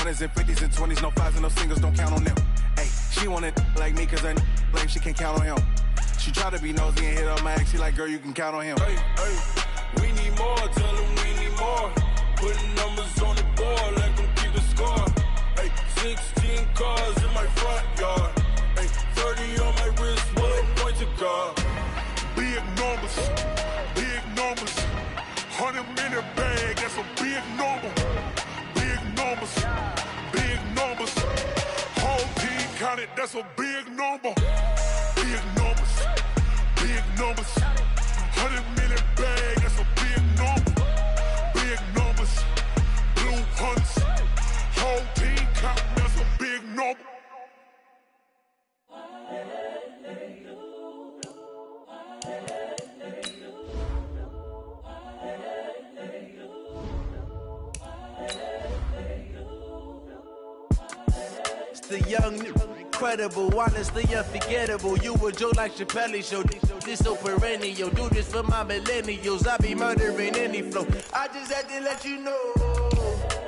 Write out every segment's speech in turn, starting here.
100s and 50s and 20s, no fives and no singles, don't count on them. Hey, she wanted like me cause her blame, she can't count on him. She try to be nosy and hit up my ex, he like, girl, you can count on him. Hey, we need more, tell them we need more. Putting numbers on the board, let them keep the score. Hey, 16 cars in my front yard. Hey, 30 on my wrist, one point to guard. Big numbers, 100-minute bag, that's a big number. Big numbers, whole team counted, that's a big number. Big numbers, 100-minute bag, that's a big number. Big numbers, blue hunts, whole team counting, that's a big number. The young, incredible, honestly unforgettable. You a joke like Chappelle show. This so perennial. Do this for my millennials. I be murdering any flow. I just had to let you know.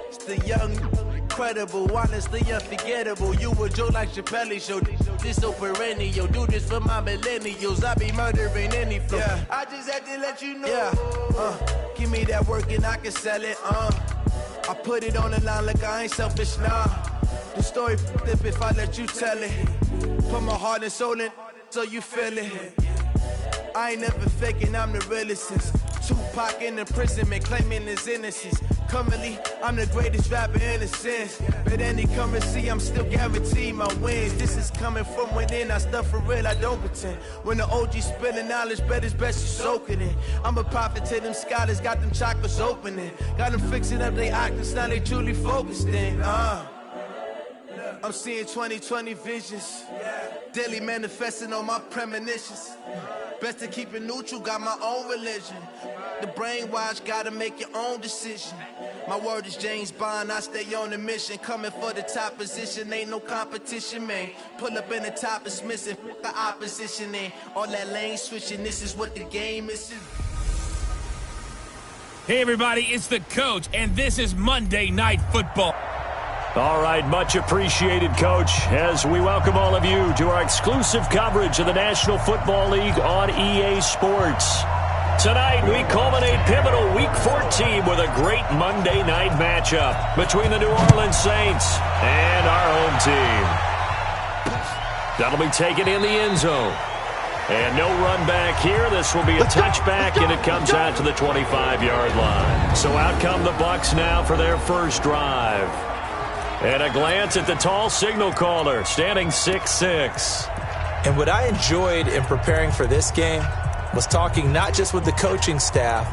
It's the young, incredible, honestly unforgettable. You a joke like Chappelle show. This so perennial. Do this for my millennials. I be murdering any flow. Yeah. I just had to let you know. Yeah. Give me that work and I can sell it. I put it on the line like I ain't selfish, nah. The story flip if I let you tell it. Put my heart and soul in so you feel it. I ain't never faking, I'm the realest since Tupac in imprisonment, claiming his innocence. Currently, I'm the greatest rapper in a sense. But any currency, I'm still guaranteed my wins. This is coming from within, I stuff for real, I don't pretend. When the OG spilling knowledge, bet it's best you soak it in. I'm a prophet to them scholars, got them chakras opening. Got them fixing up their octaves, now they truly focused in. I'm seeing 2020 visions, daily manifesting on my premonitions. Best to keep it neutral, got my own religion. The brainwash, gotta make your own decision. My word is James Bond, I stay on a mission. Coming for the top position, ain't no competition, man. Pull up in the top, it's missing, the opposition in. All that lane switching, this is what the game is. Hey everybody, it's the coach, and this is Monday Night Football. All right, much appreciated, Coach, as we welcome all of you to our exclusive coverage of the National Football League on EA Sports. Tonight, we culminate pivotal Week 14 with a great Monday night matchup between the New Orleans Saints and our home team. That'll be taken in the end zone. And no run back here. This will be a touchback, and it comes out to the 25-yard line. So out come the Bucs now for their first drive. And a glance at the tall signal caller, standing 6'6". And what I enjoyed in preparing for this game was talking not just with the coaching staff,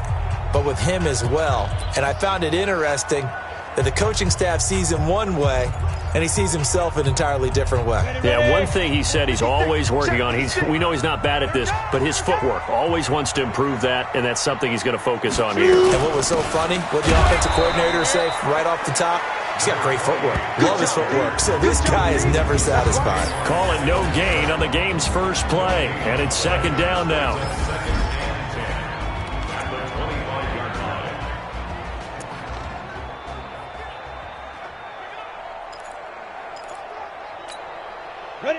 but with him as well. And I found it interesting that the coaching staff sees him one way, and he sees himself an entirely different way. Yeah, one thing he said he's always working on, we know he's not bad at this, but his footwork, always wants to improve that, and that's something he's going to focus on here. And what was so funny, what the offensive coordinator said right off the top, he's got great footwork. Love his footwork. So this guy is never satisfied. Call it no gain on the game's first play, and it's second down now.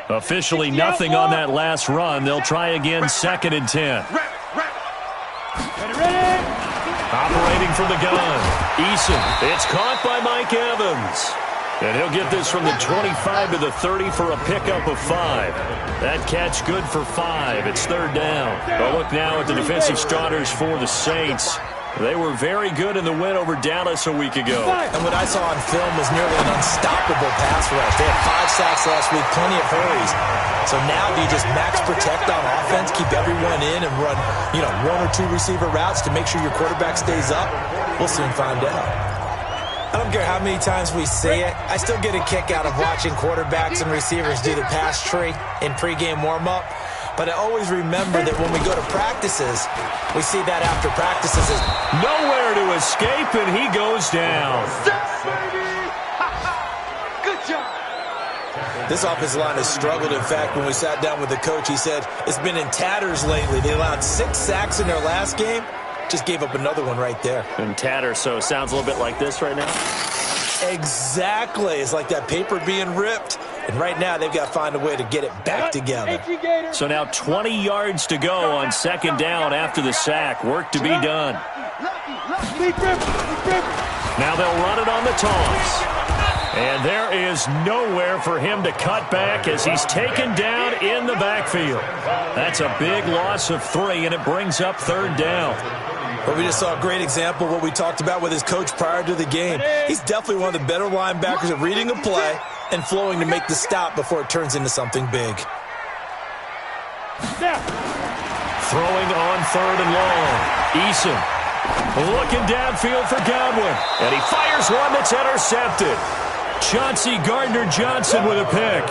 Officially nothing on that last run. They'll try again, 2nd and 10. Operating from the gun. Eason. It's caught by Mike Evans. And he'll get this from the 25 to the 30 for a pickup of 5. That catch good for 5. It's 3rd down. A look now at the defensive starters for the Saints. They were very good in the win over Dallas a week ago. And what I saw on film was nearly an unstoppable pass rush. They had 5 sacks last week, plenty of hurries. So now do you just max protect on offense, keep everyone in, and run, 1 or 2 receiver routes to make sure your quarterback stays up? We'll soon find out. I don't care how many times we see it. I still get a kick out of watching quarterbacks and receivers do the pass tree in pregame warm-up. But I always remember that when we go to practices, we see that after practices. Nowhere to escape, and he goes down. Good job. This offensive line has struggled. In fact, when we sat down with the coach, he said it's been in tatters lately. They allowed 6 sacks in their last game. Just gave up another one right there. And tatter, so sounds a little bit like this right now. Exactly. It's like that paper being ripped. And right now, they've got to find a way to get it back together. So now 20 yards to go on second down after the sack. Work to be done. Now they'll run it on the toss. And there is nowhere for him to cut back as he's taken down in the backfield. That's a big loss of 3, and it brings up third down. But we just saw a great example of what we talked about with his coach prior to the game. He's definitely one of the better linebackers at reading a play and flowing to make the stop before it turns into something big. Throwing on third and long. Eason looking downfield for Godwin. And he fires one that's intercepted. Chauncey Gardner-Johnson with a pick.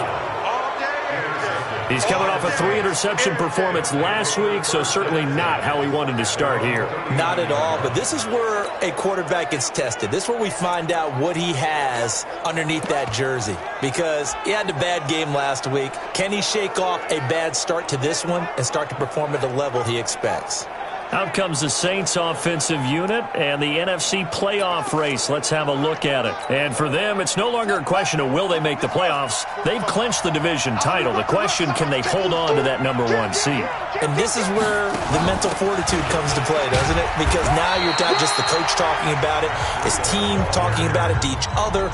He's coming off a 3-interception performance last week, so certainly not how he wanted to start here. Not at all, but this is where a quarterback gets tested. This is where we find out what he has underneath that jersey, because he had a bad game last week. Can he shake off a bad start to this one and start to perform at the level he expects? Out comes the Saints offensive unit and the NFC playoff race. Let's have a look at it. And for them, it's no longer a question of will they make the playoffs. They've clinched the division title. The question, can they hold on to that number 1 seed? And this is where the mental fortitude comes to play, doesn't it? Because now you're not just the coach talking about it, his team talking about it to each other,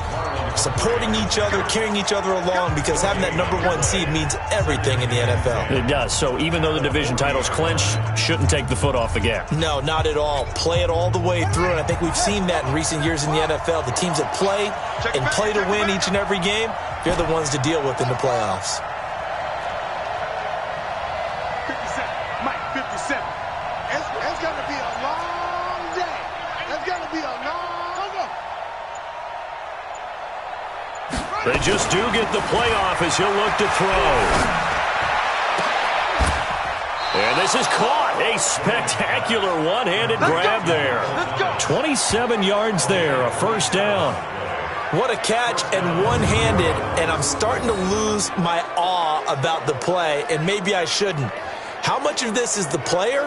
supporting each other, carrying each other along, because having that number 1 seed means everything in the NFL. It does. So even though the division title's clinched, shouldn't take the foot off the gas. No, not at all. Play it all the way through, and I think we've seen that in recent years in the NFL. The teams that play and play to win each and every game, they're the ones to deal with in the playoffs. 57, Mike, 57. It's going to be a long day. It's going to be a long day. They just do get the playoff as he'll look to throw. And this is caught. A spectacular one-handed grab there. 27 yards there, a first down. What a catch, and one-handed, and I'm starting to lose my awe about the play, and maybe I shouldn't. How much of this is the player?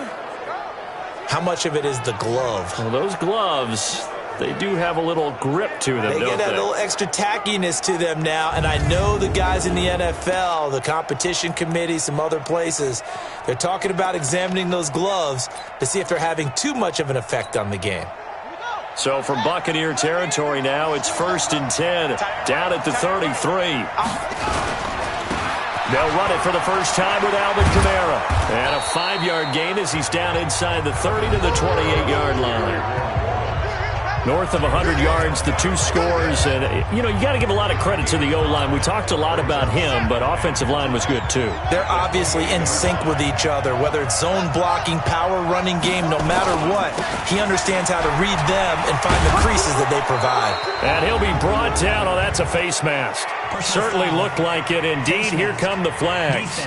How much of it is the glove? Well, those gloves, they do have a little grip to them, They get that little extra tackiness to them now, and I know the guys in the NFL, the competition committee, some other places, they're talking about examining those gloves to see if they're having too much of an effect on the game. So from Buccaneer territory now, it's 1st and 10, down at the 33. They'll run it for the first time with Alvin Kamara. And a 5-yard gain as he's down inside the 30 to the 28-yard line. North of 100 yards, the 2 scores. And, you got to give a lot of credit to the O-line. We talked a lot about him, but offensive line was good, too. They're obviously in sync with each other, whether it's zone blocking, power running game, no matter what. He understands how to read them and find the creases that they provide. And he'll be brought down. Oh, that's a face mask. Certainly looked like it. Indeed, here come the flags.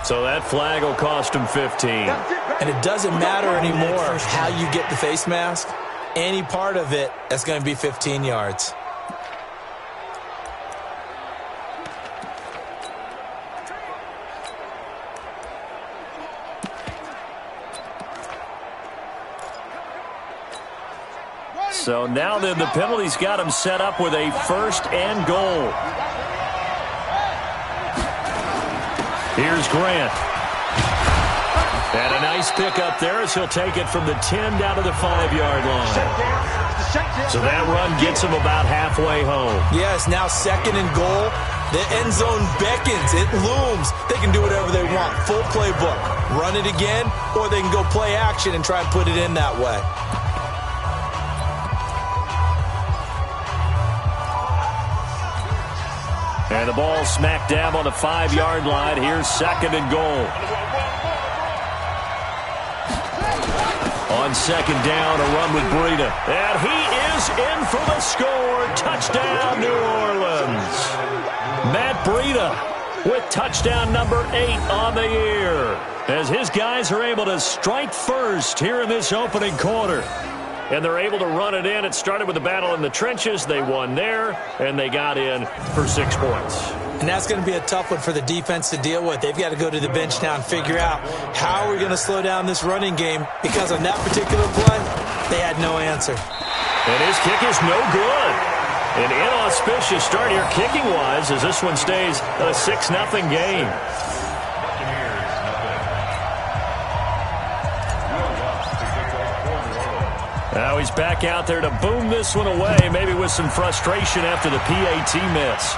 So that flag will cost him 15. And it doesn't matter anymore how you get the face mask. Any part of it, that's going to be 15 yards. So now then the penalty's got him set up with a 1st and goal. Here's Grant. And a nice pick up there as he'll take it from the 10 down to the 5-yard line. So that run gets him about halfway home. Yes, now 2nd and goal. The end zone beckons. It looms. They can do whatever they want. Full playbook. Run it again, or they can go play action and try and put it in that way. And the ball smack dab on the 5-yard line. Here's 2nd and goal. On 2nd down, a run with Breida. And he is in for the score. Touchdown, New Orleans. Matt Breida with touchdown number 8 on the year, as his guys are able to strike first here in this opening quarter. And they're able to run it in. It started with a battle in the trenches. They won there, and they got in for 6 points. And that's going to be a tough one for the defense to deal with. They've got to go to the bench now and figure out how we're going to slow down this running game, because on that particular play, They had no answer. And his kick is no good. An inauspicious start here kicking-wise as this one stays a 6-0 game. Now he's back out there to boom this one away, maybe with some frustration after the PAT miss.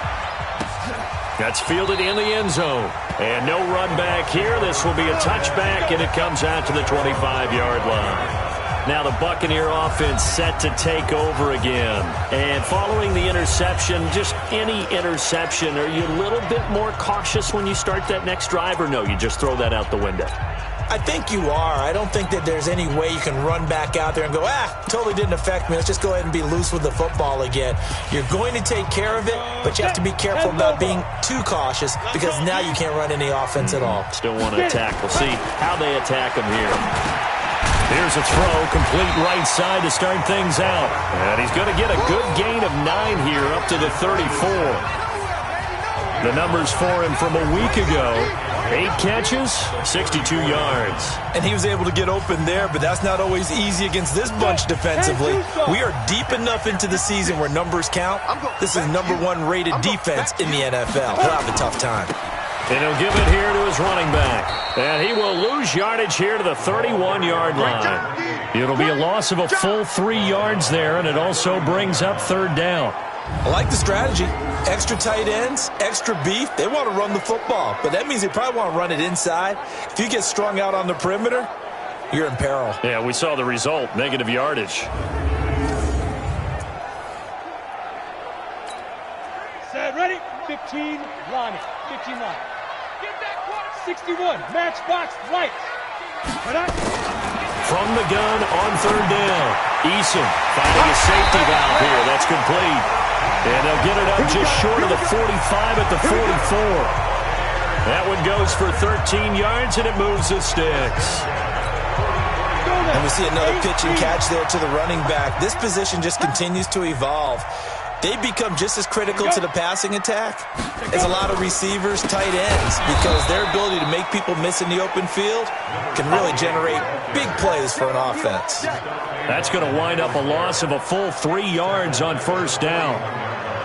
That's fielded in the end zone. And no run back here. This will be a touchback, and it comes out to the 25-yard line. Now the Buccaneer offense set to take over again. And following the interception, just any interception, are you a little bit more cautious when you start that next drive, or no, you just throw that out the window? I think you are. I don't think that there's any way you can run back out there and go, totally didn't affect me. Let's just go ahead and be loose with the football again. You're going to take care of it, but you have to be careful about being too cautious because now you can't run any offense at all. Still want to attack. We'll see how they attack them here. Here's a throw, complete right side to start things out. And he's going to get a good gain of 9 here up to the 34. The numbers for him from a week ago: 8 catches, 62 yards. And he was able to get open there, but that's not always easy against this bunch defensively. We are deep enough into the season where numbers count. This is #1 rated defense in the NFL. He'll have a tough time. And he'll give it here to his running back. And he will lose yardage here to the 31-yard line. It'll be a loss of a full 3 yards there, and it also brings up 3rd down. I like the strategy. Extra tight ends, extra beef. They want to run the football, but that means they probably want to run it inside. If you get strung out on the perimeter, you're in peril. Yeah, we saw the result, negative yardage. Set, ready? 15, line it. 15 line. 61, matchbox, lights. From the gun on 3rd down. Eason finding a safety valve here. That's complete. And they'll get it up just short of the 45 at the 44. That one goes for 13 yards, and it moves the sticks. And we see another pitch and catch there to the running back. This position just continues to evolve. They become just as critical to the passing attack as a lot of receivers, tight ends, because their ability to make people miss in the open field can really generate big plays for an offense. That's going to wind up a loss of a full 3 yards on 1st down.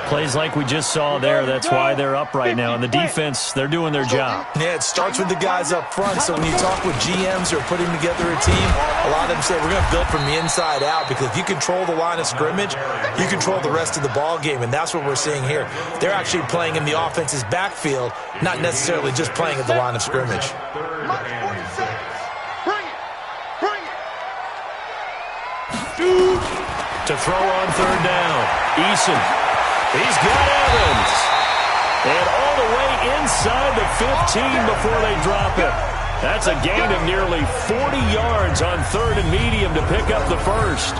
Plays like we just saw there, that's why they're up right now. And the defense, they're doing their job. Yeah, it starts with the guys up front. So when you talk with GMs who are putting together a team, a lot of them say we're going to build from the inside out, because if you control the line of scrimmage, you control the rest of the ball game, and that's what we're seeing here. They're actually playing in the offense's backfield, not necessarily just playing at the line of scrimmage. To throw on 3rd down, Eason. He's got Evans. And all the way inside the 15 before they drop it. That's a gain of nearly 40 yards on 3rd and medium to pick up the 1st.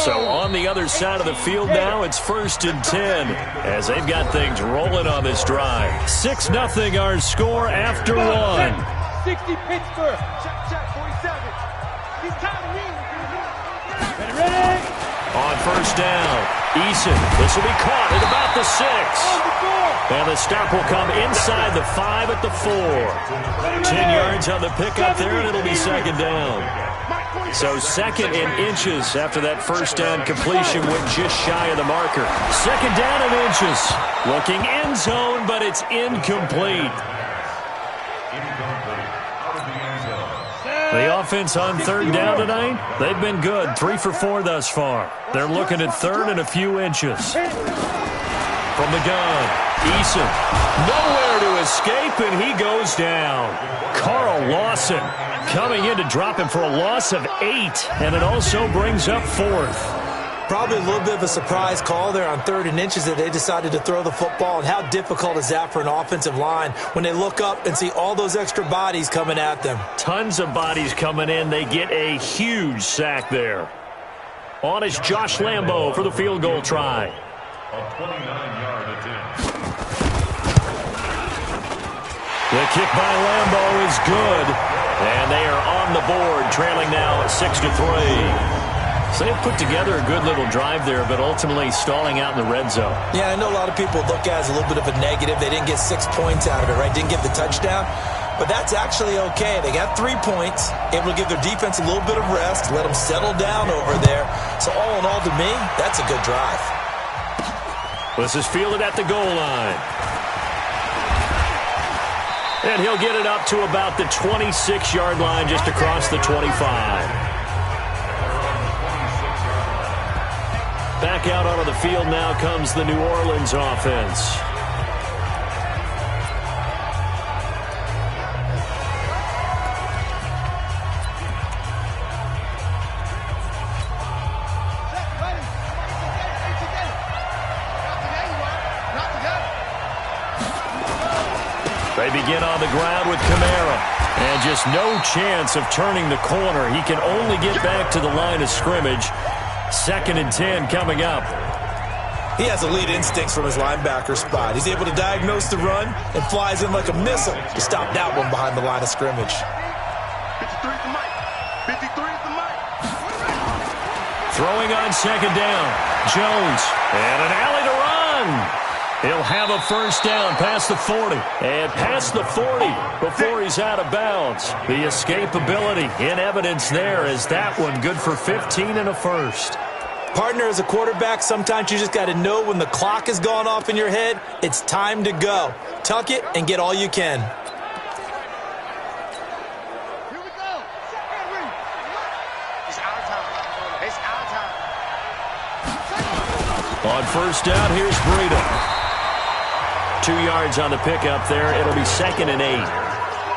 So on the other side of the field now, it's 1st and 10 as they've got things rolling on this drive. 6-0 our score after 1. 60 Pittsburgh. Check, 47. He's tired. Ready? On 1st down, Eason. This will be caught at about the 6. And the stop will come inside the 5 at the 4. 10 yards on the pickup there, and it'll be 2nd down. So 2nd and inches after that 1st down completion went just shy of the marker. 2nd down and inches. Looking end zone, but it's incomplete. The offense on 3rd down tonight, they've been good. 3 for 4 thus far. They're looking at 3rd and a few inches. From the gun, Eason. Nowhere to escape, and he goes down. Carl Lawson coming in to drop him for a loss of 8, and it also brings up 4th. Probably a little bit of a surprise call there on 3rd and inches that they decided to throw the football. And how difficult is that for an offensive line when they look up and see all those extra bodies coming at them? Tons of bodies coming in. They get a huge sack there. On is Josh Lambo for the field goal try. A 29-yard attempt. The kick by Lambo is good. And they are on the board, trailing now 6-3. So they've put together a good little drive there, but ultimately stalling out in the red zone. Yeah, I know a lot of people look at it as a little bit of a negative. They didn't get 6 points out of it, right? Didn't get the touchdown. But that's actually okay. They got 3 points, able to give their defense a little bit of rest, let them settle down over there. So all in all, to me, that's a good drive. This is fielded at the goal line. And he'll get it up to about the 26-yard line, just across the 25. Back out onto the field now comes the New Orleans offense. They begin on the ground with Kamara. And just no chance of turning the corner. He can only get back to the line of scrimmage. 2nd and 10 coming up. He has elite instincts from his linebacker spot. He's able to diagnose the run and flies in like a missile to stop that one behind the line of scrimmage. 53 is the mic. 53 is the mic. Throwing on 2nd down. Jones. And an alley to run. He'll have a first down past the 40. And past the 40 before he's out of bounds. The escapability in evidence there is that one good for 15 and a first. Partner, as a quarterback, sometimes you just got to know when the clock has gone off in your head, it's time to go. Tuck it and get all you can. Here we go. It's our time. It's our time. On first down, here's Breida. 2 yards on the pickup there. It'll be 2nd and 8.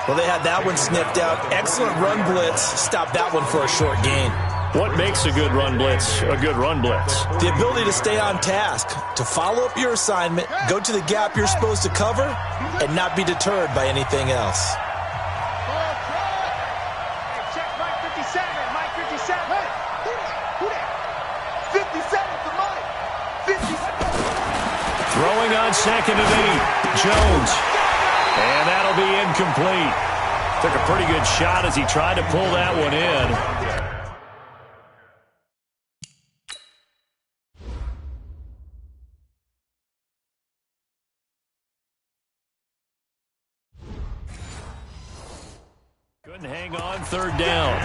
Well, they had that one sniffed out. Excellent run blitz. Stop that one for a short gain. What makes a good run blitz a good run blitz? The ability to stay on task, to follow up your assignment, go to the gap you're supposed to cover, and not be deterred by anything else. Check Mike 57. Mike 57. Hey, who that? 57's the mic. 57. Throwing on 2nd and 8. Jones. And that'll be incomplete. Took a pretty good shot as he tried to pull that one in. Couldn't hang on 3rd down.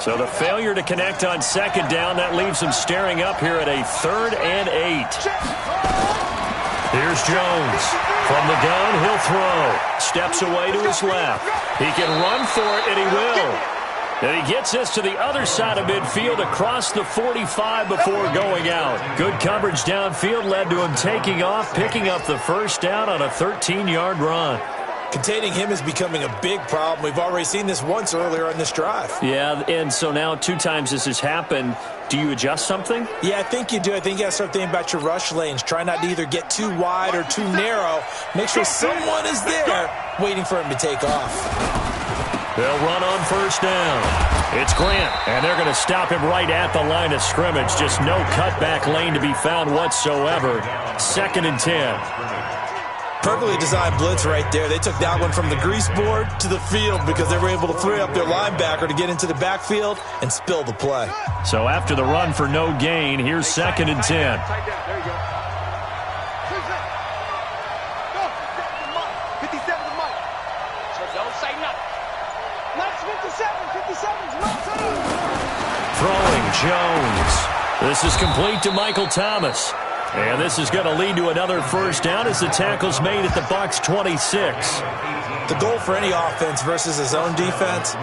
So the failure to connect on 2nd down, that leaves him staring up here at a 3rd and 8. Here's Jones. From the gun, he'll throw. Steps away to his left. He can run for it, and he will. And he gets this to the other side of midfield across the 45 before going out. Good coverage downfield led to him taking off, picking up the first down on a 13-yard run. Containing him is becoming a big problem. We've already seen this once earlier on this drive. Yeah, and so now 2 times this has happened. Do you adjust something? Yeah, I think you do. I think you got to start thinking about your rush lanes. Try not to either get too wide or too narrow. Make sure someone is there waiting for him to take off. They'll run on first down. It's Grant, and they're going to stop him right at the line of scrimmage. Just no cutback lane to be found whatsoever. 2nd and 10. Perfectly designed blitz right there. They took that one from the grease board to the field because they were able to free up their linebacker to get into the backfield and spill the play. So after the run for no gain, here's 2nd and 10. There you go. 57's the mic. So don't say nothing. That's 57. 57's not. Throwing Jones. This is complete to Michael Thomas. And this is going to lead to another first down as the tackle's made at the Bucs 26. The goal for any offense versus his own defense,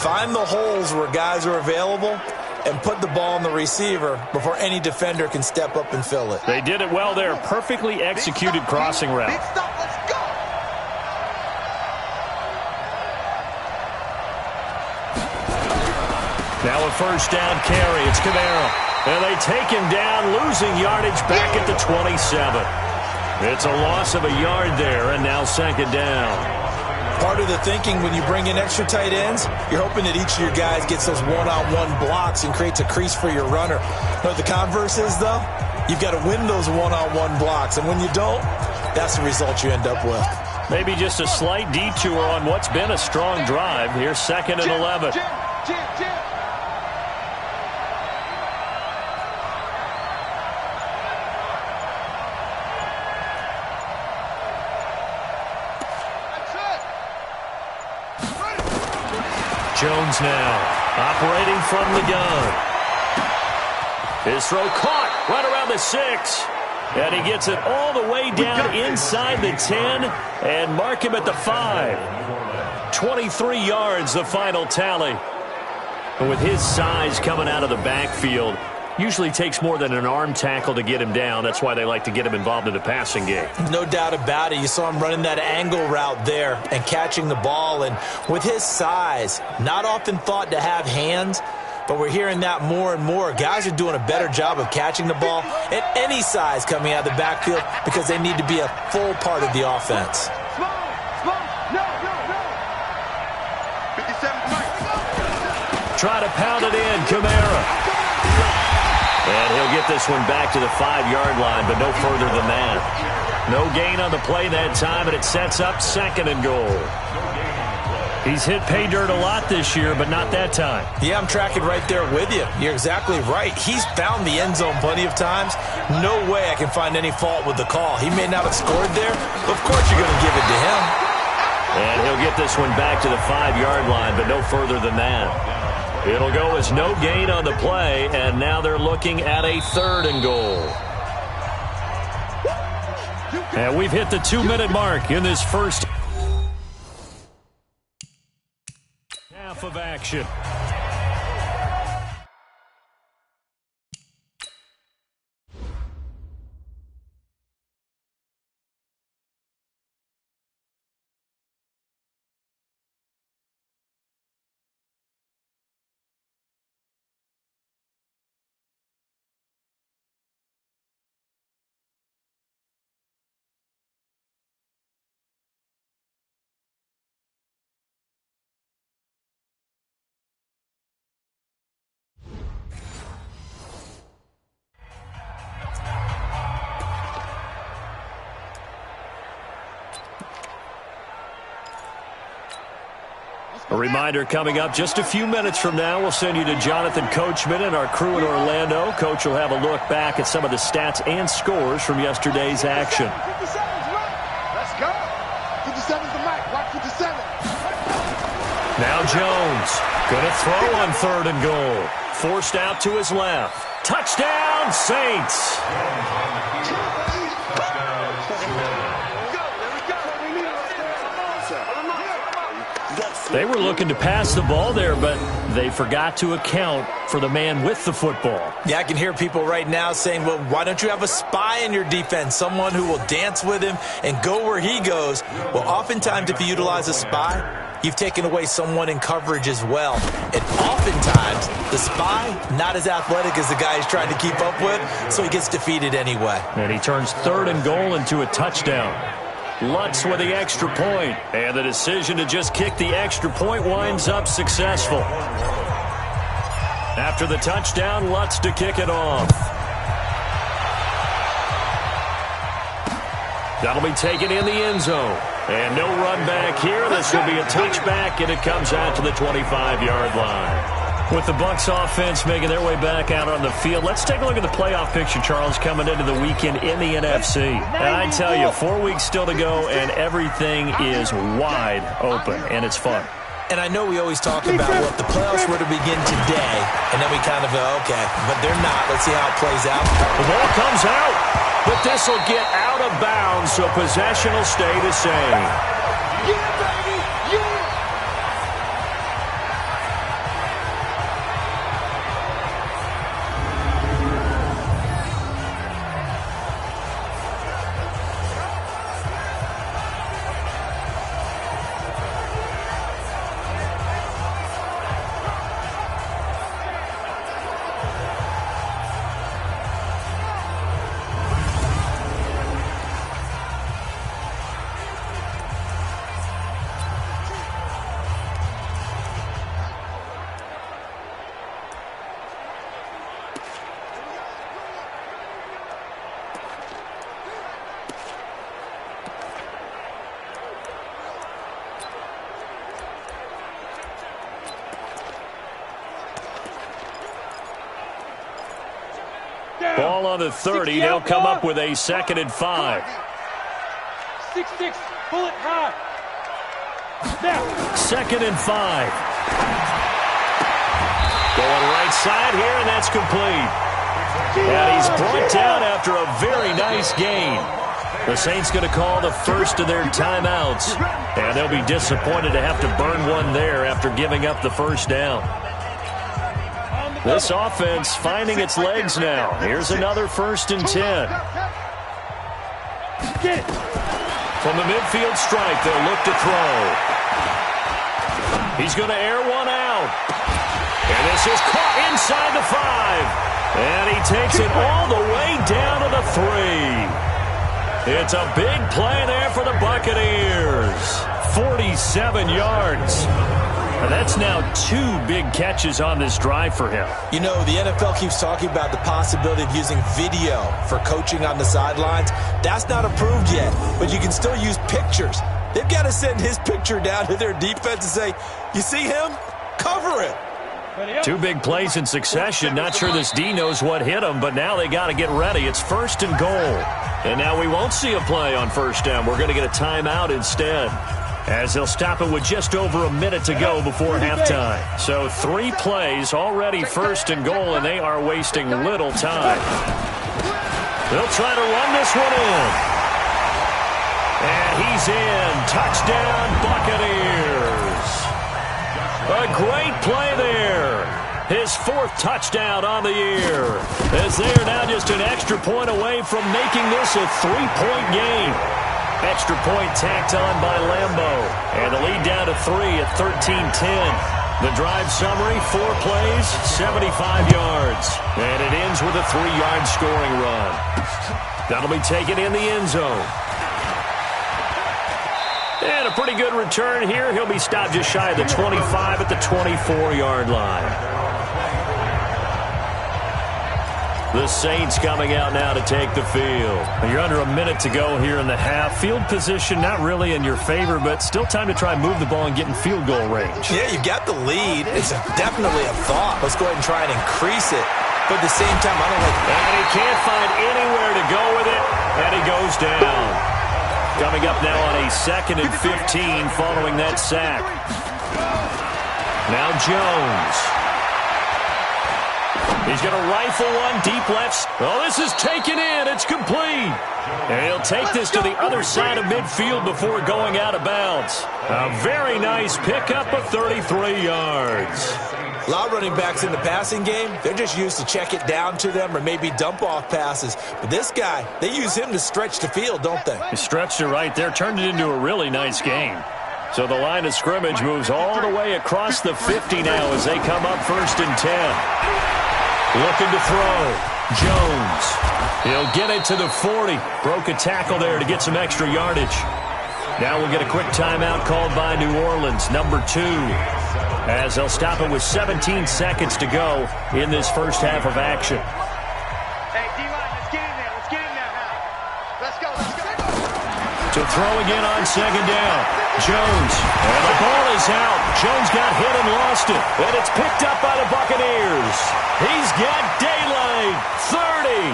find the holes where guys are available and put the ball on the receiver before any defender can step up and fill it. They did it well there. Perfectly executed crossing route. Big stop, let's go. Now a first down carry. It's Kamara. And they take him down, losing yardage back at the 27. It's a loss of a yard there, and now 2nd down. Part of the thinking when you bring in extra tight ends, you're hoping that each of your guys gets those one-on-one blocks and creates a crease for your runner. But the converse is, though, You've got to win those one-on-one blocks, and when you don't, that's the result you end up with. Maybe just a slight detour on what's been a strong drive. Here's 2nd and 11. Jones now operating from the gun. His throw caught right around the 6. And he gets it all the way down inside the 10 and mark him at the 5. 23 yards, the final tally. And with his size coming out of the backfield, usually takes more than an arm tackle to get him down. That's why they like to get him involved in the passing game. No doubt about it. You saw him running that angle route there and catching the ball. And with his size, not often thought to have hands, but we're hearing that more and more. Guys are doing a better job of catching the ball at any size coming out of the backfield because they need to be a full part of the offense. Try to pound it in, Kamara. And he'll get this one back to the 5-yard line, but no further than that. No gain on the play that time, and it sets up 2nd and goal. He's hit pay dirt a lot this year, but not that time. Yeah, I'm tracking right there with you. You're exactly right. He's found the end zone plenty of times. No way I can find any fault with the call. He may not have scored there, but of course you're going to give it to him. And he'll get this one back to the 5-yard line, but no further than that. It'll go as no gain on the play, and now they're looking at a 3rd and goal. And we've hit the 2-minute mark in this first half of action. A reminder coming up just a few minutes from now, we'll send you to Jonathan Coachman and our crew in Orlando. Coach will have a look back at some of the stats and scores from yesterday's action. 57's right. Let's go. 57's the mic. Watch 57. Now Jones going to throw on 3rd and goal. Forced out to his left. Touchdown, Saints. They were looking to pass the ball there, but they forgot to account for the man with the football. Yeah, I can hear people right now saying, well, why don't you have a spy in your defense, someone who will dance with him and go where he goes? Well, oftentimes if you utilize a spy, you've taken away someone in coverage as well. And oftentimes, the spy, not as athletic as the guy he's trying to keep up with, so he gets defeated anyway. And he turns 3rd and goal into a touchdown. Lutz with the extra point, and the decision to just kick the extra point winds up successful. After the touchdown, Lutz to kick it off. That'll be taken in the end zone. And no run back here. This will be a touchback, and it comes out to the 25-yard line. With the Bucs offense making their way back out on the field, let's take a look at the playoff picture, Charles, coming into the weekend in the NFC. And I tell you, 4 weeks still to go, and everything is wide open, and it's fun. And I know we always talk about, well, if the playoffs were to begin today, and then we kind of go, okay, but they're not. Let's see how it plays out. The ball comes out, but this will get out of bounds, so possession will stay the same. Yeah, baby. Yeah. ball on the 30. They'll come up with a 2nd and 5. 6-6, pull it high. Now. 2nd and 5. Going right side here, and that's complete. And he's brought down after a very nice gain. The Saints going to call the first of their timeouts, and they'll be disappointed to have to burn one there after giving up the first down. This offense finding its legs now. Here's another 1st and 10. From the midfield stripe, they'll look to throw. He's going to air one out. And this is caught inside the 5. And he takes it all the way down to the 3. It's a big play there for the Buccaneers. 47 yards. And that's now 2 big catches on this drive for him. You know, the NFL keeps talking about the possibility of using video for coaching on the sidelines. That's not approved yet, but you can still use pictures. They've got to send his picture down to their defense and say, you see him? Cover it. 2 big plays in succession. Not sure this D knows what hit him, but now they got to get ready. It's 1st and goal. And now we won't see a play on 1st down. We're going to get a timeout instead, as they'll stop it with just over a minute to go before halftime. So 3 plays, already 1st and goal, and they are wasting little time. They'll try to run this one in. And he's in. Touchdown, Buccaneers. A great play there. His 4th touchdown on the year, as they are now just an extra point away from making this a 3-point game. Extra point tacked on by Lambeau. And the lead down to 3 at 13-10. The drive summary, 4 plays, 75 yards. And it ends with a 3-yard scoring run. That'll be taken in the end zone. And a pretty good return here. He'll be stopped just shy of the 25 at the 24-yard line. The Saints coming out now to take the field. You're under a minute to go here in the half. Field position not really in your favor, but still time to try and move the ball and get in field goal range. Yeah, you've got the lead. It's definitely a thought. Let's go ahead and try and increase it. But at the same time, I don't like it. And he can't find anywhere to go with it, and he goes down. Coming up now on a 2nd and 15 following that sack. Now Jones. He's going to rifle one deep left. Oh, this is taken in. It's complete. And he'll take this to the other side of midfield before going out of bounds. A very nice pickup of 33 yards. A lot of running backs in the passing game, they're just used to check it down to them or maybe dump off passes. But this guy, they use him to stretch the field, don't they? He stretched it right there, turned it into a really nice game. So the line of scrimmage moves all the way across the 50 now as they come up 1st and 10. Looking to throw. Jones. He'll get it to the 40. Broke a tackle there to get some extra yardage. Now we'll get a quick timeout called by New Orleans, number 2. As they'll stop it with 17 seconds to go in this first half of action. Hey, D-line, let's get in there. Let's get in there now. Let's go, let's go. To throw again on 2nd down. Jones. And the ball is out. Jones got hit and lost it. And it's picked up by the Buccaneers. He's got daylight. 30.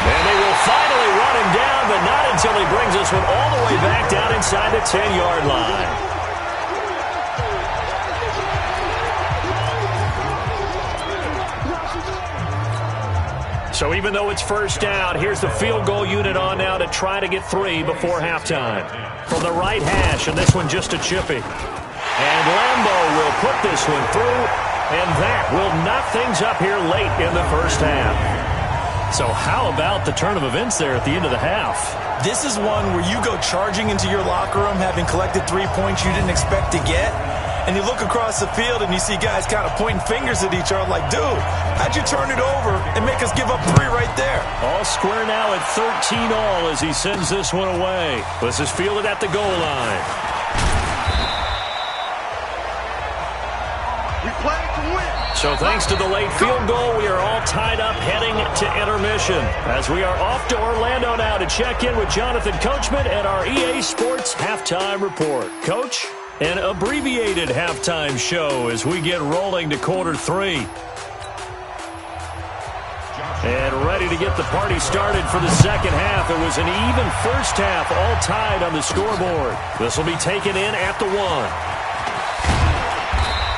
And they will finally run him down, but not until he brings this one all the way back down inside the 10-yard line. So even though it's 1st down, here's the field goal unit on now to try to get 3 before halftime. From the right hash, and this one just a chippy. And Lambeau will put this one through, and that will knock things up here late in the first half. So how about the turn of events there at the end of the half? This is one where you go charging into your locker room having collected 3 points you didn't expect to get. And you look across the field and you see guys kind of pointing fingers at each other like, dude, how'd you turn it over and make us give up 3 right there? All square now at 13 all as he sends this one away. This is fielded at the goal line. We play to win. So thanks to the late field goal, we are all tied up heading to intermission. As we are off to Orlando now to check in with Jonathan Coachman at our EA Sports Halftime Report. Coach? An abbreviated halftime show as we get rolling to quarter 3. And ready to get the party started for the second half. It was an even first half, all tied on the scoreboard. This will be taken in at the 1.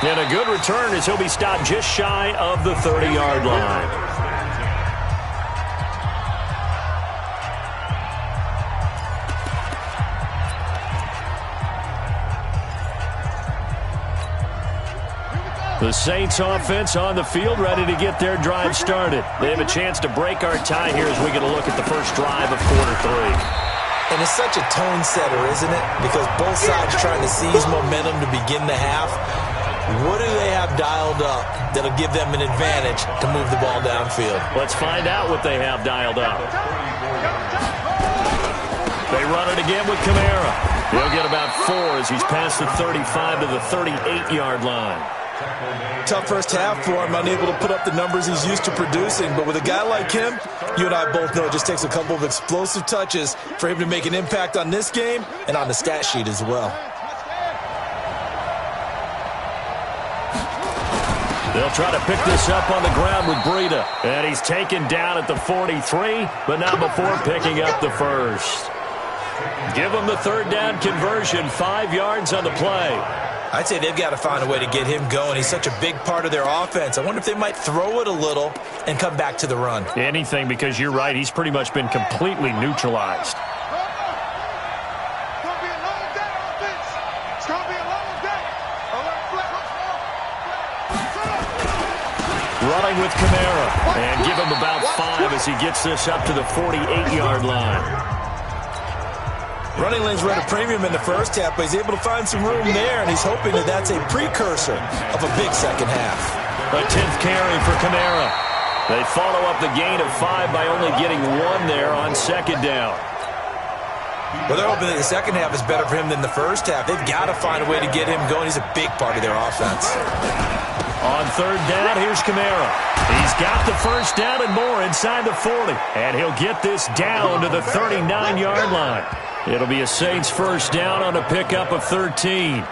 And a good return as he'll be stopped just shy of the 30-yard line. The Saints offense on the field, ready to get their drive started. They have a chance to break our tie here as we get a look at the first drive of quarter 3. And it's such a tone setter, isn't it? Because both sides trying to seize momentum to begin the half. What do they have dialed up that'll give them an advantage to move the ball downfield? Let's find out what they have dialed up. They run it again with Kamara. He'll get about 4 as he's past the 35 to the 38-yard line. Tough first half for him, unable to put up the numbers he's used to producing. But with a guy like him, you and I both know it just takes a couple of explosive touches for him to make an impact on this game and on the stat sheet as well. They'll try to pick this up on the ground with Breida. And he's taken down at the 43, but not before picking up the first. Give him the third down conversion, 5 yards on the play. I'd say they've got to find a way to get him going. He's such a big part of their offense. I wonder if they might throw it a little and come back to the run. Anything, because you're right. He's pretty much been completely neutralized. Running with Kamara. And give him about 5 as he gets this up to the 48-yard line. Running lanes were at a premium in the first half, but he's able to find some room there, and he's hoping that that's a precursor of a big second half. A 10th carry for Kamara. They follow up the gain of 5 by only getting 1 there on second down. Well, they're hoping that the second half is better for him than the first half. They've got to find a way to get him going. He's a big part of their offense. On third down, here's Kamara. He's got the first down and more inside the 40, and he'll get this down to the 39-yard line. It'll be a Saints first down on a pickup of 13.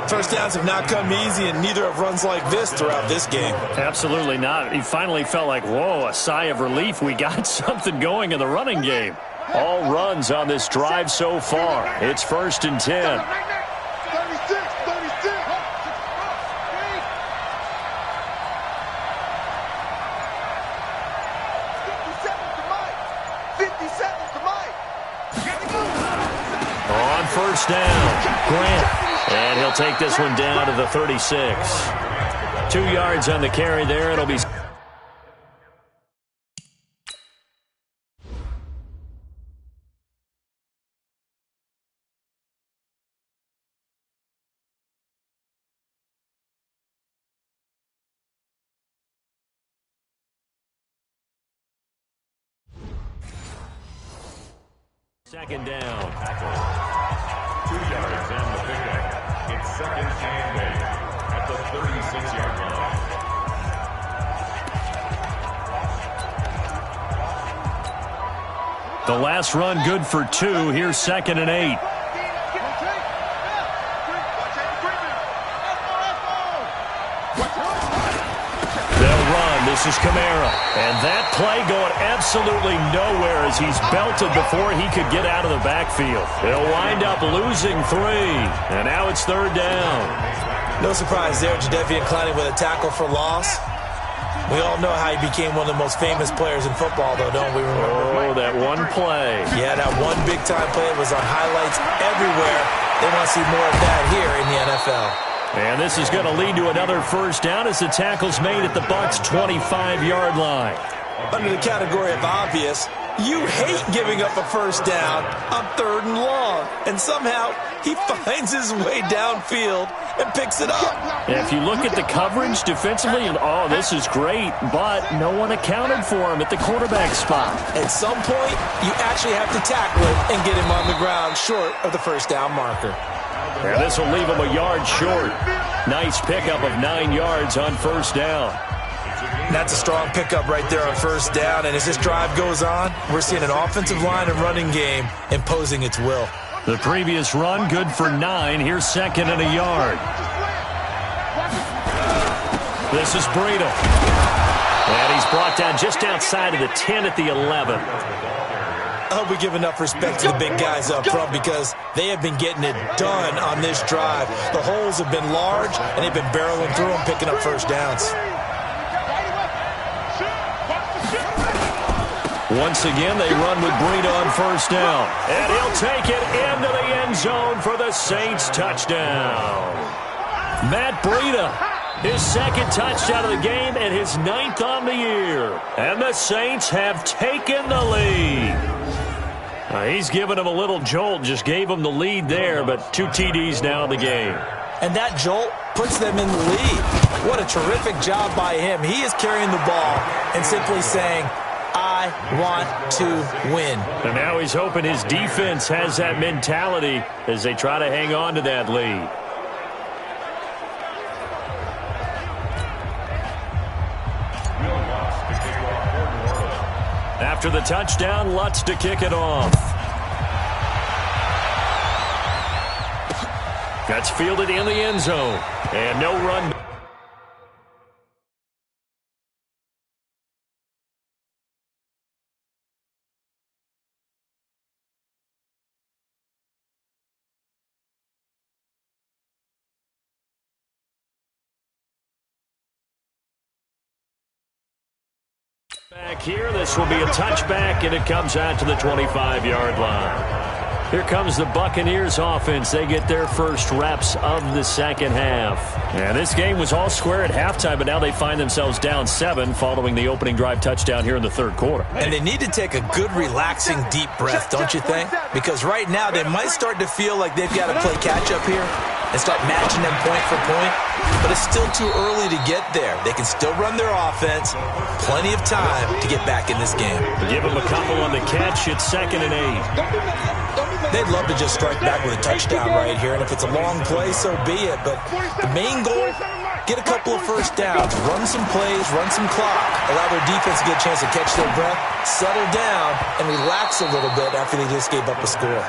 First downs have not come easy, and neither have runs like this throughout this game. Absolutely not. He finally felt like, whoa, a sigh of relief. We got something going in the running game. All runs on this drive so far. It's 1st and 10. 36. On first down, Grant. And he'll take this one down to the 36. 2 yards on the carry there. It'll be... Second down. 2 yards on the pickup. It's 2nd and 8 at the 36-yard line. The last run good for 2. Here's 2nd and 8. They'll run. This is Kamara. And that play going absolutely nowhere as he's belted before he could get out of the backfield. He'll wind up losing 3. And now it's third down. No surprise there, Jadeveon Clowney with a tackle for loss. We all know how he became one of the most famous players in football, though, don't we remember? Oh, that one play. Yeah, that one big-time play was on highlights everywhere. They want to see more of that here in the NFL. And this is going to lead to another first down as the tackle's made at the Bucs' 25-yard line. Under the category of obvious, you hate giving up a first down on 3rd and long. And somehow he finds his way downfield and picks it up. And if you look at the coverage defensively, oh, this is great, but no one accounted for him at the quarterback spot. At some point, you actually have to tackle it and get him on the ground short of the first down marker. And this will leave him a yard short. Nice pickup of 9 yards on first down. That's a strong pickup right there on first down. And as this drive goes on, we're seeing an offensive line and running game imposing its will. The previous run good for 9. Here's 2nd and a yard. This is Breida. And he's brought down just outside of the 10 at the 11. I hope we give enough respect to the big guys up front because they have been getting it done on this drive. The holes have been large, and they've been barreling through them, picking up first downs. Once again, they run with Breida on first down. And he'll take it into the end zone for the Saints touchdown. Matt Breida, his second touchdown of the game and his 9th on the year. And the Saints have taken the lead. He's given him a little jolt, just gave him the lead there, but 2 TDs now in the game. And that jolt puts them in the lead. What a terrific job by him. He is carrying the ball and simply saying, I want to win. And now he's hoping his defense has that mentality as they try to hang on to that lead. After the touchdown, Lutz to kick it off. That's fielded in the end zone. And no run. Back here, this will be a touchback, and it comes out to the 25-yard line. Here comes the Buccaneers offense. They get their first reps of the second half. And this game was all square at halftime, but now they find themselves down 7 following the opening drive touchdown here in the third quarter. And they need to take a good, relaxing, deep breath, don't you think? Because right now they might start to feel like they've got to play catch-up here and start matching them point for point. But it's still too early to get there. They can still run their offense. Plenty of time to get back in this game. Give them a couple on the catch. It's 2nd and 8. They'd love to just strike back with a touchdown right here, and if it's a long play, so be it. But the main goal, get a couple of first downs, run some plays, run some clock, allow their defense to get a chance to catch their breath, settle down, and relax a little bit after they just gave up a score.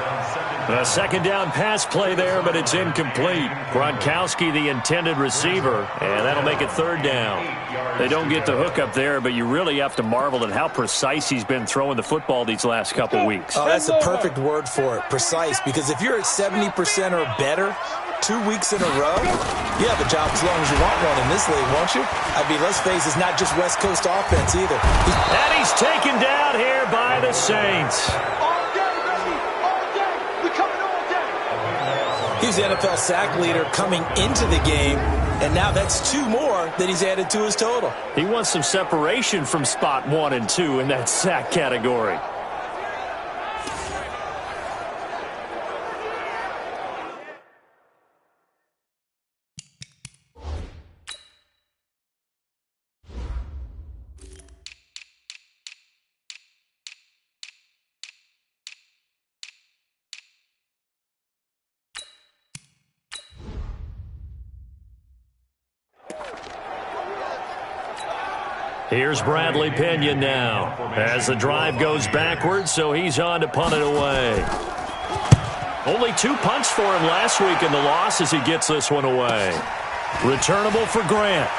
A second down pass play there, but it's incomplete. Gronkowski, the intended receiver, and that'll make it 3rd down. They don't get the hook up there, but you really have to marvel at how precise he's been throwing the football these last couple weeks. Oh, that's the perfect word for it, precise, because if you're at 70% or better 2 weeks in a row, you have a job as long as you want one in this league, won't you? I mean, let's face it, it's not just West Coast offense either. And he's taken down here by the Saints. He's the NFL sack leader coming into the game, and now that's 2 more that he's added to his total. He wants some separation from spot 1 and 2 in that sack category. Here's Bradley Pinion now as the drive goes backwards, so he's on to punt it away. Only 2 punts for him last week in the loss as he gets this one away. Returnable for Grant.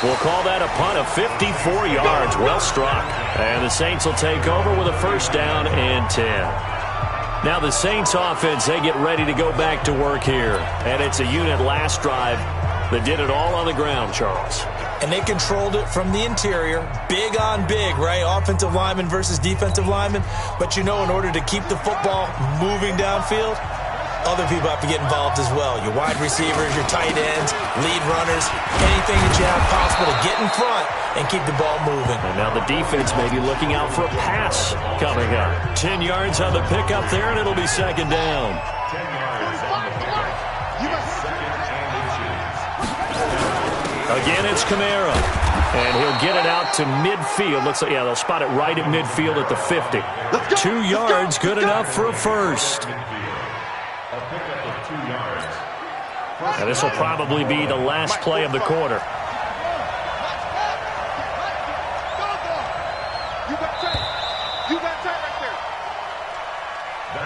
We'll call that a punt of 54 yards. Well struck. And the Saints will take over with a 1st down and 10. Now the Saints offense, they get ready to go back to work here. And it's a unit last drive that did it all on the ground, Charles. And they controlled it from the interior. Big on big, right? Offensive lineman versus defensive lineman. But you know, in order to keep the football moving downfield, other people have to get involved as well. Your wide receivers, your tight ends, lead runners, anything that you have possible to get in front and keep the ball moving. And now the defense may be looking out for a pass coming up. 10 yards on the pickup there, and it'll be 2nd down. Again, it's Kamara. And he'll get it out to midfield. Looks like, yeah, they'll spot it right at midfield at the 50. 2 yards, good enough for a first. And this will probably be the last play of the quarter.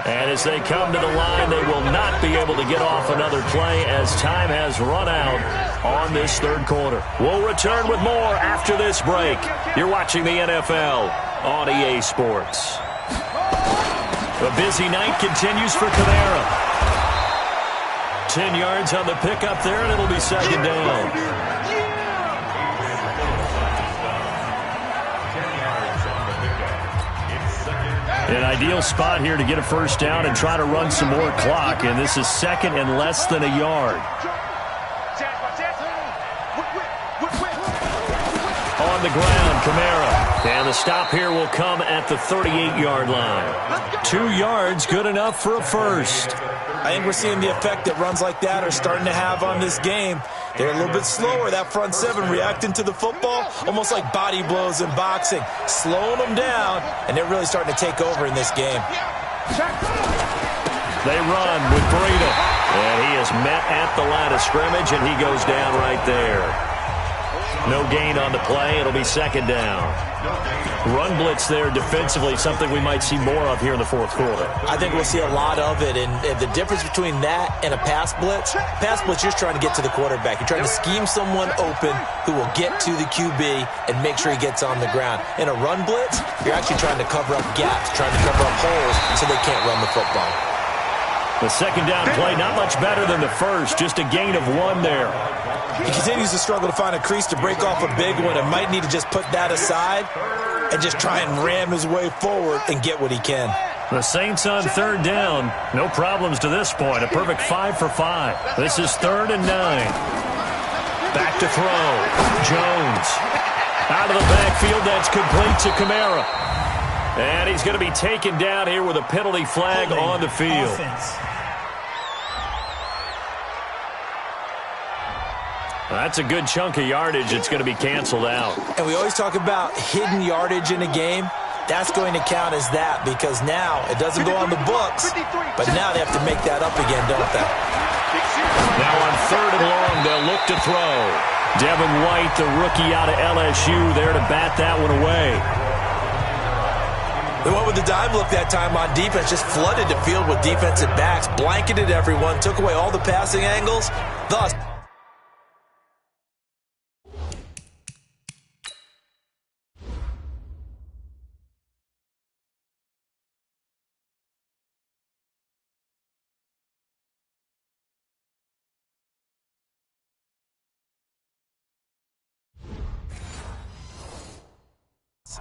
And as they come to the line. They will not be able to get off another play as time has run out on this third quarter. We'll return with more after this break. You're watching the NFL on EA Sports. The busy night continues for Kamara. 10 yards on the pickup there, and it'll be second down. An ideal spot here to get a first down and try to run some more clock, and this is second and less than a yard. On the ground, Kamara. And the stop here will come at the 38-yard line. 2 yards, good enough for a first. I think we're seeing the effect that runs like that are starting to have on this game. They're a little bit slower, that front seven, reacting to the football, almost like body blows in boxing, slowing them down, and they're really starting to take over in this game. They run with Breida, and he is met at the line of scrimmage, and he goes down right there. No gain on the play. It'll be second down. Run blitz there defensively, something we might see more of here in the fourth quarter. I think we'll see a lot of it, and the difference between that and a pass blitz, you're just trying to get to the quarterback. You're trying to scheme someone open who will get to the QB and make sure he gets on the ground. In a run blitz, you're actually trying to cover up gaps, trying to cover up holes so they can't run the football. The second down play, not much better than the first, just a gain of 1 there. He continues to struggle to find a crease to break off a big one and might need to just put that aside and just try and ram his way forward and get what he can. The Saints on third down. No problems to this point. A perfect 5 for 5. This is 3rd and 9. Back to throw. Jones. Out of the backfield. That's complete to Kamara. And he's going to be taken down here with a penalty flag on the field. That's a good chunk of yardage. It's going to be canceled out. And we always talk about hidden yardage in a game. That's going to count as that because now it doesn't go on the books, but now they have to make that up again, don't they? Now on 3rd and long, they'll look to throw. Devin White, the rookie out of LSU, there to bat that one away. They went with the dime look that time on defense, just flooded the field with defensive backs, blanketed everyone, took away all the passing angles, thus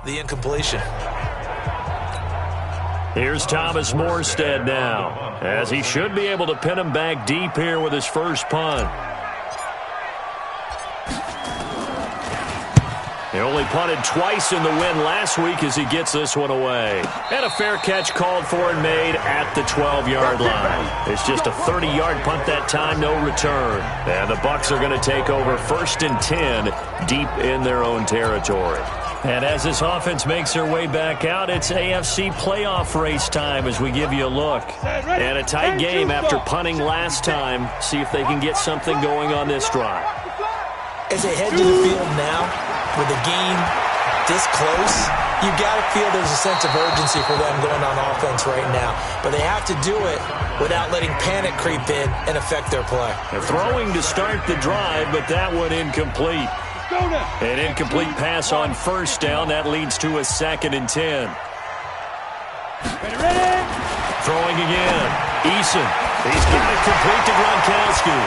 the incompletion. Here's Thomas Morstead now, as he should be able to pin him back deep here with his first punt. He only punted twice in the win last week as he gets this one away. And a fair catch called for and made at the 12-yard line. It's just a 30-yard punt that time, no return. And the Bucs are going to take over 1st and 10 deep in their own territory. And as this offense makes their way back out, it's AFC playoff race time as we give you a look. And a tight game after punting last time. See if they can get something going on this drive. As they head to the field now, with the game this close, you got to feel there's a sense of urgency for them going on offense right now. But they have to do it without letting panic creep in and affect their play. They're throwing to start the drive, but that one incomplete. An incomplete pass on 1st down. That leads to a 2nd and 10. Throwing again. Eason. He's got it complete to Gronkowski.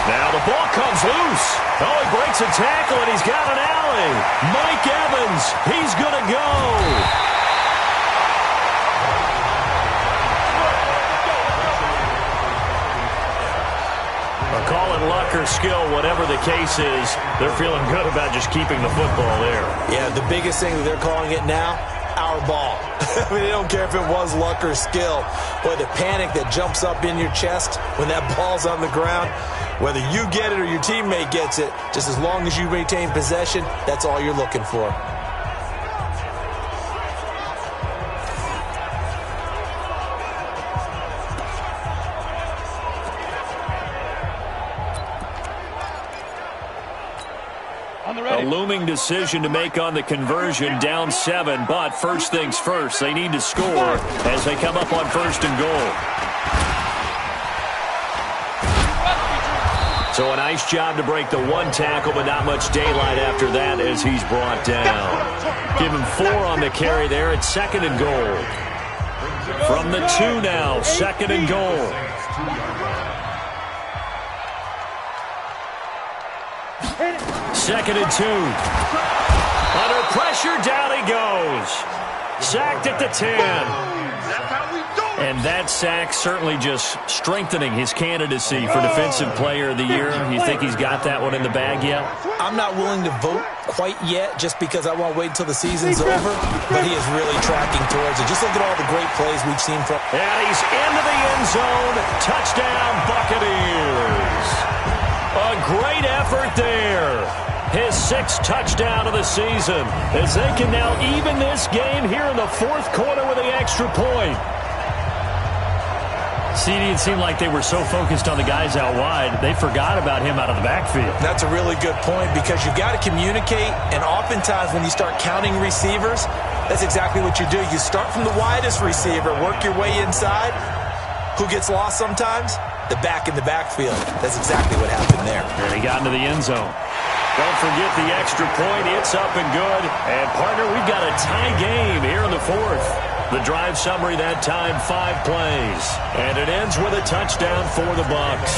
Now the ball comes loose. Oh, he breaks a tackle, and he's got an alley. Mike Evans, he's going to go. Call it luck or skill, whatever the case is, they're feeling good about just keeping the football there. Yeah, the biggest thing that they're calling it now, our ball. I mean, they don't care if it was luck or skill. Boy, the panic that jumps up in your chest when that ball's on the ground, whether you get it or your teammate gets it, just as long as you maintain possession, that's all you're looking for. A looming decision to make on the conversion, down 7, but first things first, they need to score as they come up on 1st and goal. So a nice job to break the 1 tackle, but not much daylight after that as he's brought down. Give him 4 on the carry there at 2nd and goal. From the 2 now, 2nd and goal. Second and 2. Under pressure, down he goes. Sacked at the 10. And that sack certainly just strengthening his candidacy for Defensive Player of the Year. You think he's got that one in the bag yet? I'm not willing to vote quite yet just because I want to wait until the season's over, but he is really tracking towards it. Just look at all the great plays we've seen from... And he's into the end zone. Touchdown, Buccaneers. A great effort there. His 6th touchdown of the season as they can now even this game here in the 4th quarter with the extra point. CD, it seemed like they were so focused on the guys out wide, they forgot about him out of the backfield. That's a really good point because you've got to communicate, and oftentimes when you start counting receivers, that's exactly what you do. You start from the widest receiver, work your way inside. Who gets lost sometimes? The back in the backfield. That's exactly what happened there. And he got into the end zone. Don't forget the extra point. It's up and good. And, partner, we've got a tie game here in the 4th. The drive summary that time, 5 plays. And it ends with a touchdown for the Bucs.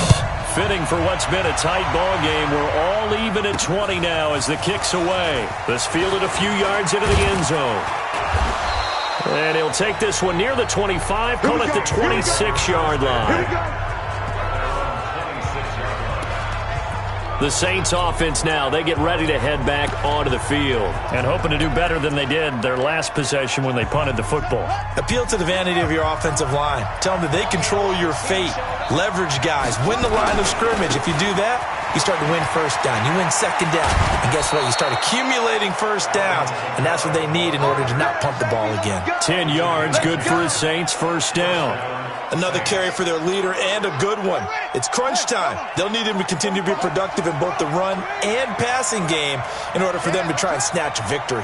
Fitting for what's been a tight ball game. We're all even at 20 now as the kick's away. This fielded a few yards into the end zone. And he'll take this one near the 25, call it the 26-yard line. The Saints offense now, they get ready to head back onto the field and hoping to do better than they did their last possession when they punted the football. Appeal to the vanity of your offensive line. Tell them that they control your fate. Leverage guys. Win the line of scrimmage. If you do that, you start to win 1st down. You win 2nd down. And guess what? You start accumulating 1st downs, and that's what they need in order to not punt the ball again. 10 yards, good for the Saints, 1st down. Another carry for their leader and a good one. It's crunch time. They'll need him to continue to be productive in both the run and passing game in order for them to try and snatch a victory.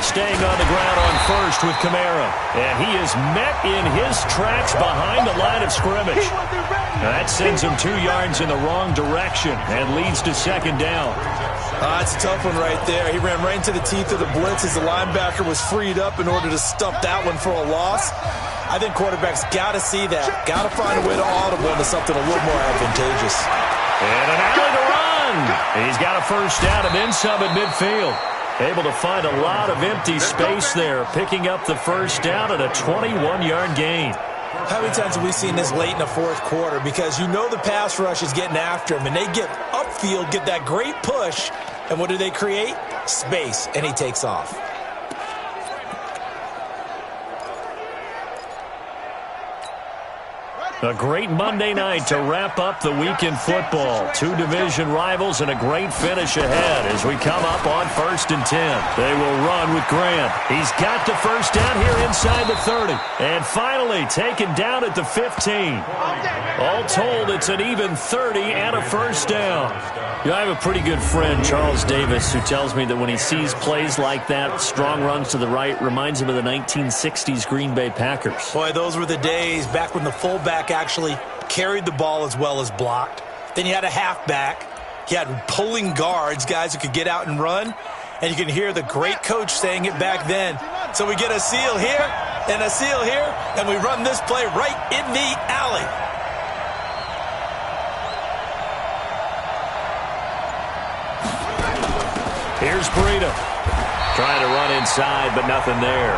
Staying on the ground on 1st with Kamara. And he is met in his tracks behind the line of scrimmage. That sends him 2 yards in the wrong direction and leads to 2nd down. That's a tough one right there. He ran right into the teeth of the blitz as the linebacker was freed up in order to stuff that one for a loss. I think quarterbacks got to see that. Got to find a way to audible into something a little more advantageous. And an alley to run. He's got a 1st down and then some at midfield. Able to find a lot of empty space there, picking up the 1st down at a 21-yard gain. How many times have we seen this late in the 4th quarter? Because you know the pass rush is getting after him, and they get upfield, get that great push, and what do they create? Space, and he takes off. A great Monday night to wrap up the week in football. 2 division rivals and a great finish ahead as we come up on 1st and 10. They will run with Grant. He's got the 1st down here inside the 30. And finally taken down at the 15. All told, it's an even 30 and a 1st down. Yeah, I have a pretty good friend, Charles Davis, who tells me that when he sees plays like that, strong runs to the right, reminds him of the 1960s Green Bay Packers. Boy, those were the days back when the fullback actually carried the ball as well as blocked. Then you had a halfback. You had pulling guards, guys who could get out and run. And you can hear the great coach saying it back then. So we get a seal here and a seal here, and we run this play right in the alley. Here's Breida. Trying to run inside, but nothing there.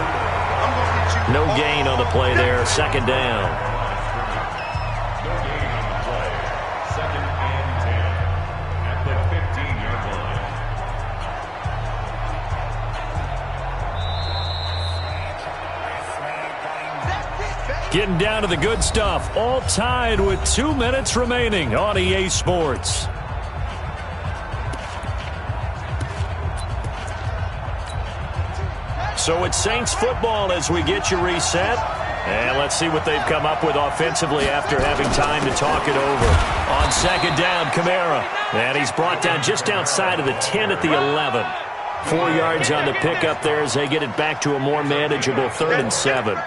No gain on the play there. 2nd down. Getting down to the good stuff. All tied with 2 minutes remaining on EA Sports. So it's Saints football as we get you reset. And let's see what they've come up with offensively after having time to talk it over. On second down, Kamara. And he's brought down just outside of the 10 at the 11. 4 yards on the pickup there as they get it back to a more manageable 3rd and 7.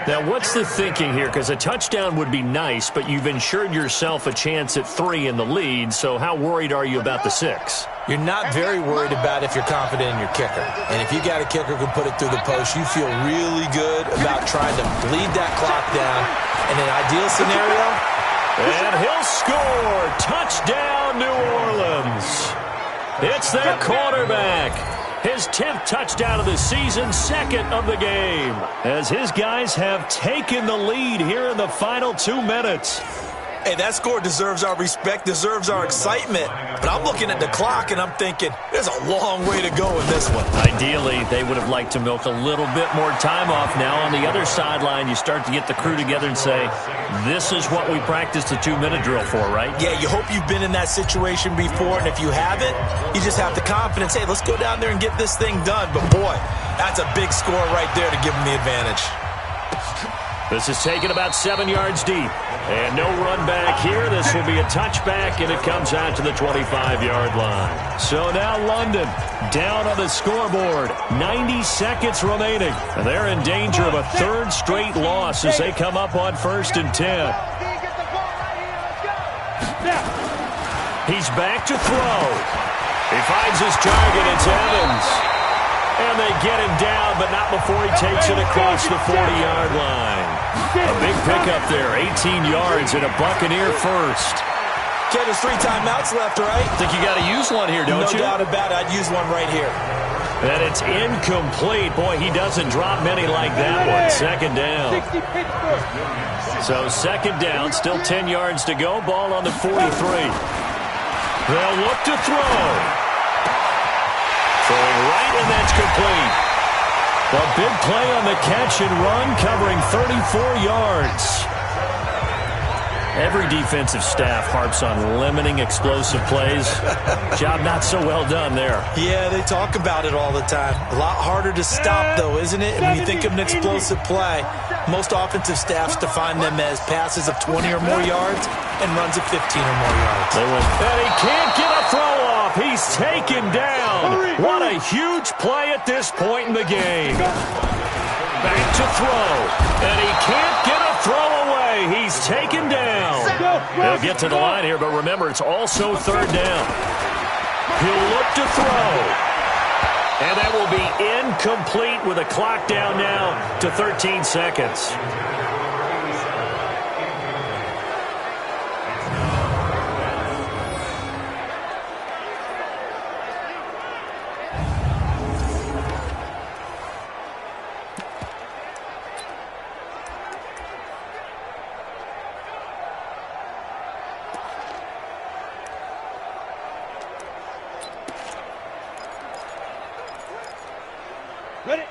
Now, what's the thinking here? Because a touchdown would be nice, but you've ensured yourself a chance at 3 in the lead, so how worried are you about the 6? You're not very worried about if you're confident in your kicker. And if you got a kicker who can put it through the post, you feel really good about trying to bleed that clock down. In an ideal scenario, and he'll score. Touchdown, New Orleans. It's their quarterback. His 10th touchdown of the season, 2nd of the game. As his guys have taken the lead here in the final 2 minutes. Hey, that score deserves our respect, deserves our excitement. But I'm looking at the clock, and I'm thinking, there's a long way to go in this one. Ideally, they would have liked to milk a little bit more time off. Now, on the other sideline, you start to get the crew together and say, this is what we practiced the 2-minute drill for, right? Yeah, you hope you've been in that situation before, and if you haven't, you just have the confidence, hey, let's go down there and get this thing done. But, boy, that's a big score right there to give them the advantage. This is taken about 7 yards deep. And no run back here. This will be a touchback, and it comes out to the 25-yard line. So now London down on the scoreboard. 90 seconds remaining. And they're in danger of a 3rd straight loss as they come up on 1st and 10. He's back to throw. He finds his target. It's Evans. And they get him down, but not before he takes it across the 40-yard line. A big pickup there, 18 yards and a Buccaneer first. Okay, there's 3 timeouts left, right? I think you got to use one here, don't you? No doubt about it. I'd use one right here. And it's incomplete. Boy, he doesn't drop many like that one. 2nd down. So 2nd down, still 10 yards to go. Ball on the 43. They'll look to throw. Throwing right, and that's complete. A big play on the catch and run, covering 34 yards. Every defensive staff harps on limiting explosive plays. Job not so well done there. Yeah, they talk about it all the time. A lot harder to stop, though, isn't it? And when you think of an explosive play, most offensive staffs define them as passes of 20 or more yards and runs of 15 or more yards. And he can't get a throw off. He's taken down. What a huge play at this point in the game. Back to throw. And he can't get a throw away. He's taken down. He'll get to the line here, but remember, it's also 3rd down. He'll look to throw. And that will be incomplete with a clock down now to 13 seconds.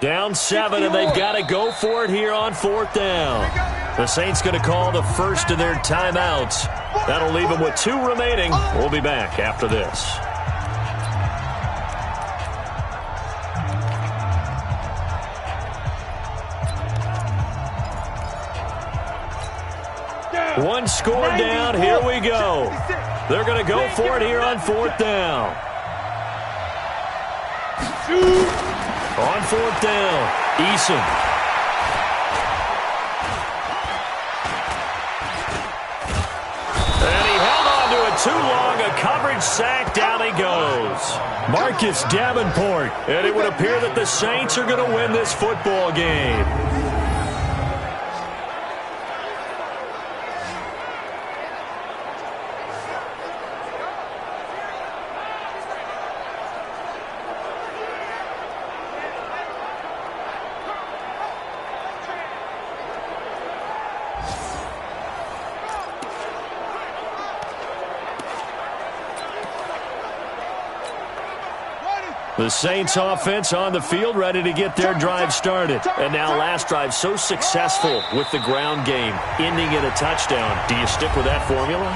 Down 7, and they've got to go for it here on 4th down. The Saints going to call the first of their timeouts. That'll leave them with 2 remaining. We'll be back after this. One score down. Here we go. They're going to go for it here on 4th down. On 4th down, Eason. And he held on to it too long. A coverage sack. Down he goes. Marcus Davenport. And it would appear that the Saints are going to win this football game. The Saints offense on the field, ready to get their drive started. And now last drive so successful with the ground game, ending in a touchdown. Do you stick with that formula?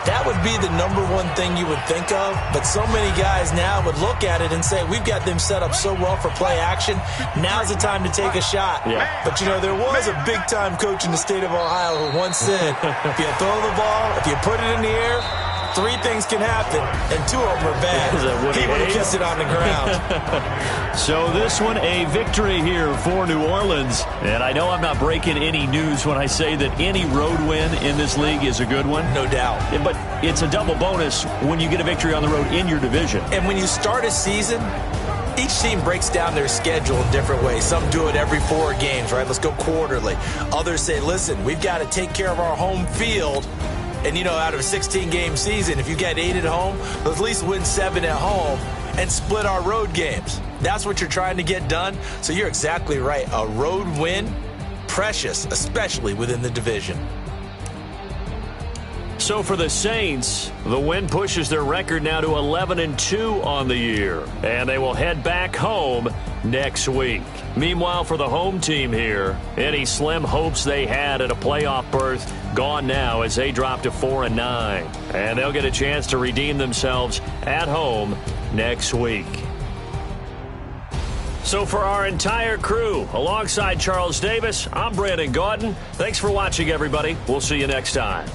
That would be the number one thing you would think of, but so many guys now would look at it and say, we've got them set up so well for play action, now's the time to take a shot. Yeah. But, there was a big-time coach in the state of Ohio who once said, if you throw the ball, if you put it in the air, 3 things can happen, and 2 of them are bad. He would have kissed it on the ground. So this one, a victory here for New Orleans. And I know I'm not breaking any news when I say that any road win in this league is a good one. No doubt. But it's a double bonus when you get a victory on the road in your division. And when you start a season, each team breaks down their schedule in different ways. Some do it every 4 games, right? Let's go quarterly. Others say, listen, we've got to take care of our home field. And, out of a 16-game season, if you get 8 at home, let's at least win 7 at home and split our road games. That's what you're trying to get done. So you're exactly right. A road win, precious, especially within the division. So for the Saints, the win pushes their record now to 11-2 on the year. And they will head back home next week. Meanwhile, for the home team here, any slim hopes they had at a playoff berth gone now as they drop to 4-9. And they'll get a chance to redeem themselves at home next week. So for our entire crew, alongside Charles Davis, I'm Brandon Gaudin. Thanks for watching, everybody. We'll see you next time.